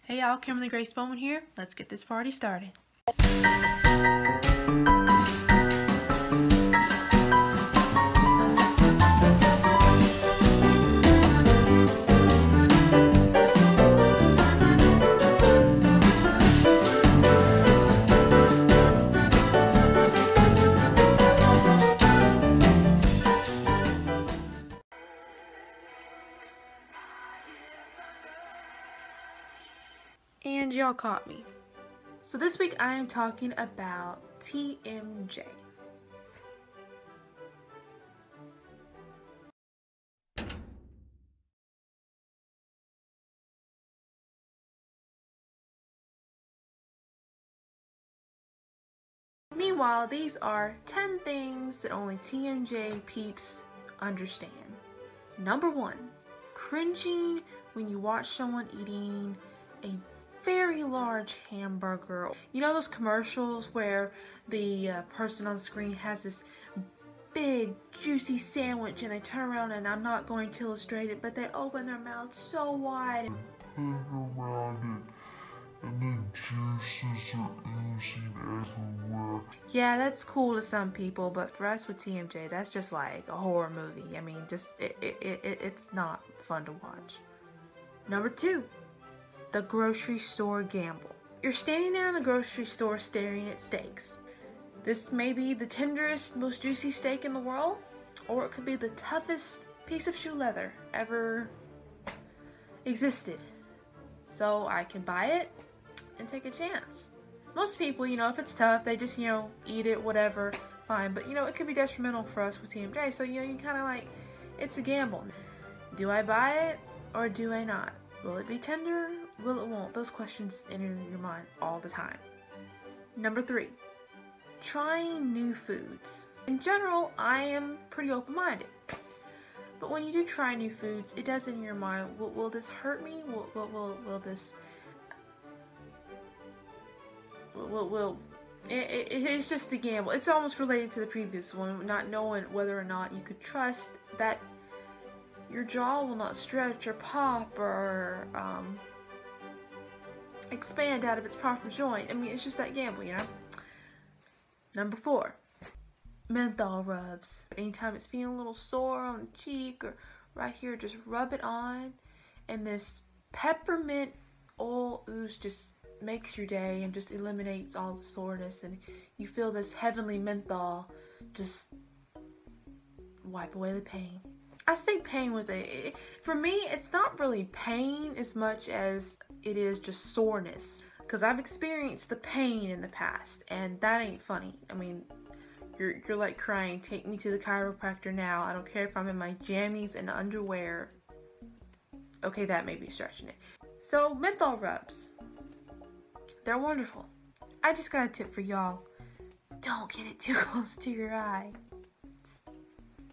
Hey y'all, Kimberly Grace Bowman here. Let's get this party started. And y'all caught me. So this week I am talking about TMJ. Meanwhile, these are 10 things that only TMJ peeps understand. Number 1, cringing when you watch someone eating a very large hamburger. You know those commercials where the person on the screen has this big juicy sandwich and they turn around, and I'm not going to illustrate it, but they open their mouth so wide and the juices are oozing everywhere. Yeah, that's cool to some people, but for us with TMJ, that's just like a horror movie. I mean, just it's not fun to watch. Number 2, the grocery store gamble. You're standing there in the grocery store staring at steaks. This may be the tenderest, most juicy steak in the world, or it could be the toughest piece of shoe leather ever existed. So I can buy it and take a chance. Most people, if it's tough, they just, eat it, whatever, fine. But, it could be detrimental for us with TMJ. So, you kind of like, it's a gamble. Do I buy it or do I not? Will it be tender? Will it won't? Those questions enter your mind all the time. Number 3, trying new foods. In general, I am pretty open-minded. But when you do try new foods, it does in your mind, will this hurt me? Will this... It's just a gamble. It's almost related to the previous one, not knowing whether or not you could trust that your jaw will not stretch or pop or expand out of its proper joint. I mean, it's just that gamble, Number 4, menthol rubs. Anytime it's feeling a little sore on the cheek or right here, just rub it on, and this peppermint oil ooze just makes your day and just eliminates all the soreness, and you feel this heavenly menthol just wipe away the pain. I say pain with it. For me, it's not really pain as much as it is just soreness, because I've experienced the pain in the past, and that ain't funny. I mean, you're like crying, take me to the chiropractor now. I don't care if I'm in my jammies and underwear. Okay, that may be stretching it. So, menthol rubs. They're wonderful. I just got a tip for y'all. Don't get it too close to your eye.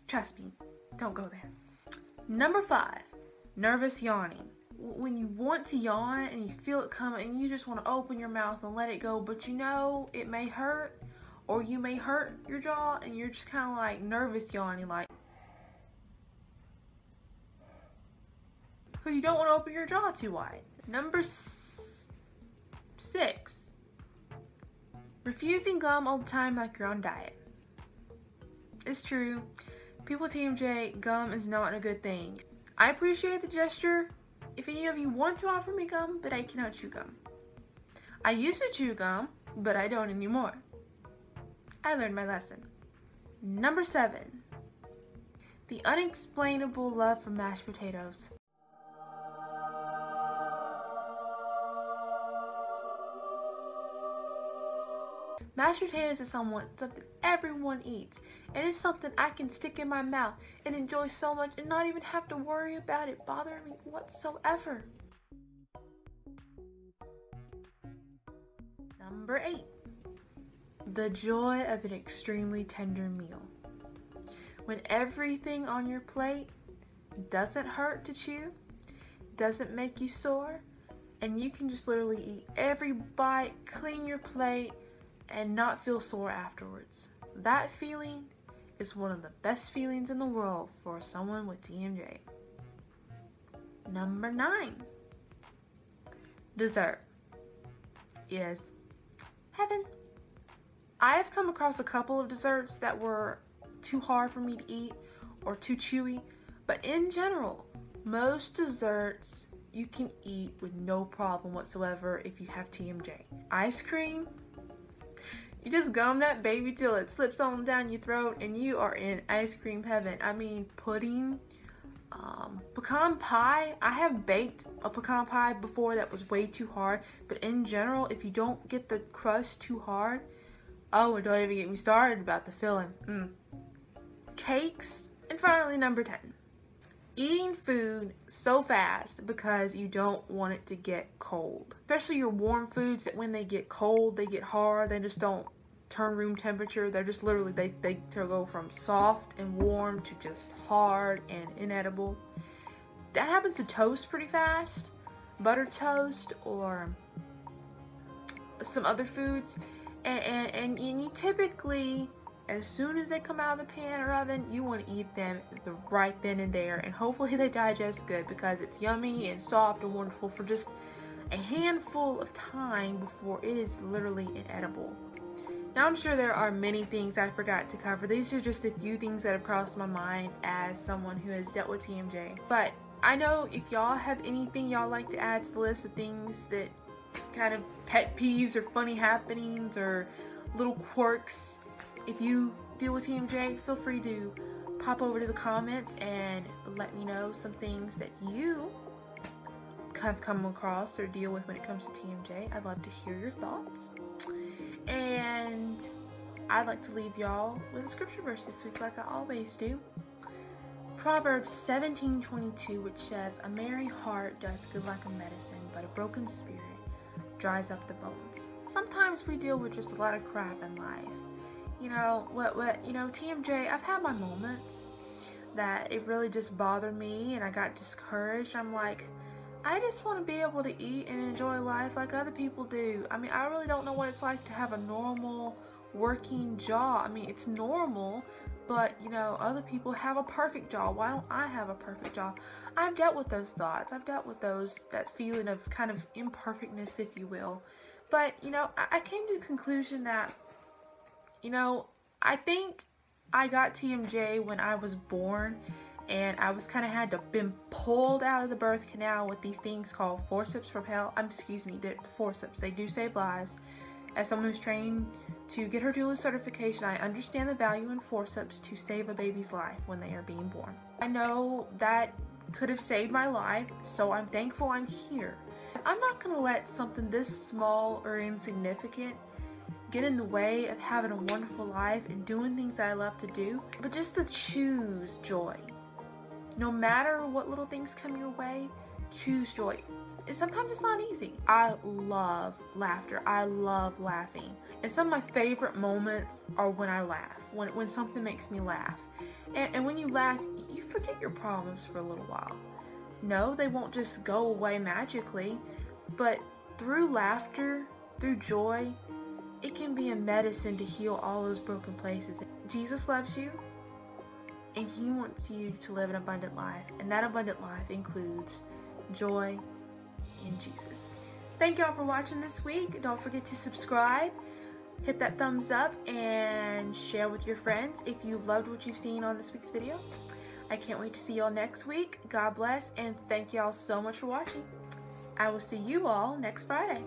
Trust me, don't go there. Number 5, nervous yawning. When you want to yawn and you feel it coming and you just want to open your mouth and let it go, but it may hurt, or you may hurt your jaw, and you're just kind of like nervous yawning, like, because you don't want to open your jaw too wide. Number 6, refusing gum all the time like you're on diet. It's true. People TMJ, gum is not a good thing. I appreciate the gesture if any of you want to offer me gum, but I cannot chew gum. I used to chew gum, but I don't anymore. I learned my lesson. Number 7, the unexplainable love for mashed potatoes. Mashed potatoes is something everyone eats, and it's something I can stick in my mouth and enjoy so much and not even have to worry about it bothering me whatsoever. Number 8, the joy of an extremely tender meal. When everything on your plate doesn't hurt to chew, doesn't make you sore, and you can just literally eat every bite, clean your plate, and not feel sore afterwards. That feeling is one of the best feelings in the world for someone with TMJ. Number 9, dessert is heaven. I have come across a couple of desserts that were too hard for me to eat or too chewy, but in general, most desserts you can eat with no problem whatsoever if you have TMJ. Ice cream, you just gum that baby till it slips on down your throat and you are in ice cream heaven. I mean, pudding, pecan pie. I have baked a pecan pie before that was way too hard, but in general, if you don't get the crust too hard, oh, and don't even get me started about the filling. Cakes, and finally number 10. Eating food so fast because you don't want it to get cold. Especially your warm foods that when they get cold, they get hard. They just don't turn room temperature. They're just literally, they go from soft and warm to just hard and inedible. That happens to toast pretty fast. Butter toast or some other foods. And you typically, as soon as they come out of the pan or oven, you want to eat them right then and there, and hopefully they digest good because it's yummy and soft and wonderful for just a handful of time before it is literally inedible. Now I'm sure there are many things I forgot to cover. These are just a few things that have crossed my mind as someone who has dealt with TMJ. But I know if y'all have anything y'all like to add to the list of things that kind of pet peeves or funny happenings or little quirks, if you deal with TMJ, feel free to pop over to the comments and let me know some things that you have come across or deal with when it comes to TMJ. I'd love to hear your thoughts. And I'd like to leave y'all with a scripture verse this week like I always do. Proverbs 17:22, which says, "A merry heart doth good like a medicine, but a broken spirit dries up the bones." Sometimes we deal with just a lot of crap in life. You know, TMJ, I've had my moments that it really just bothered me and I got discouraged. I'm like, I just want to be able to eat and enjoy life like other people do. I mean, I really don't know what it's like to have a normal working job. I mean, it's normal, but you know, other people have a perfect job. Why don't I have a perfect job? I've dealt with those thoughts. I've dealt with that feeling of kind of imperfectness, if you will. But, you know, I came to the conclusion that, you know, I think I got TMJ when I was born, and I was kind of been pulled out of the birth canal with these things called forceps propel. The forceps. They do save lives. As someone who's trained to get her doula certification, I understand the value in forceps to save a baby's life when they are being born. I know that could have saved my life, so I'm thankful I'm here. I'm not gonna let something this small or insignificant get in the way of having a wonderful life and doing things that I love to do, but just to choose joy. No matter what little things come your way, choose joy. Sometimes it's not easy. I love laughter. I love laughing. And some of my favorite moments are when I laugh, when something makes me laugh. And when you laugh, you forget your problems for a little while. No, they won't just go away magically, but through laughter, through joy, it can be a medicine to heal all those broken places. Jesus loves you, and he wants you to live an abundant life, and that abundant life includes joy in Jesus. Thank y'all for watching this week. Don't forget to subscribe, hit that thumbs up, and share with your friends if you loved what you've seen on this week's video. I can't wait to see y'all next week. God bless, and thank y'all so much for watching. I will see you all next Friday.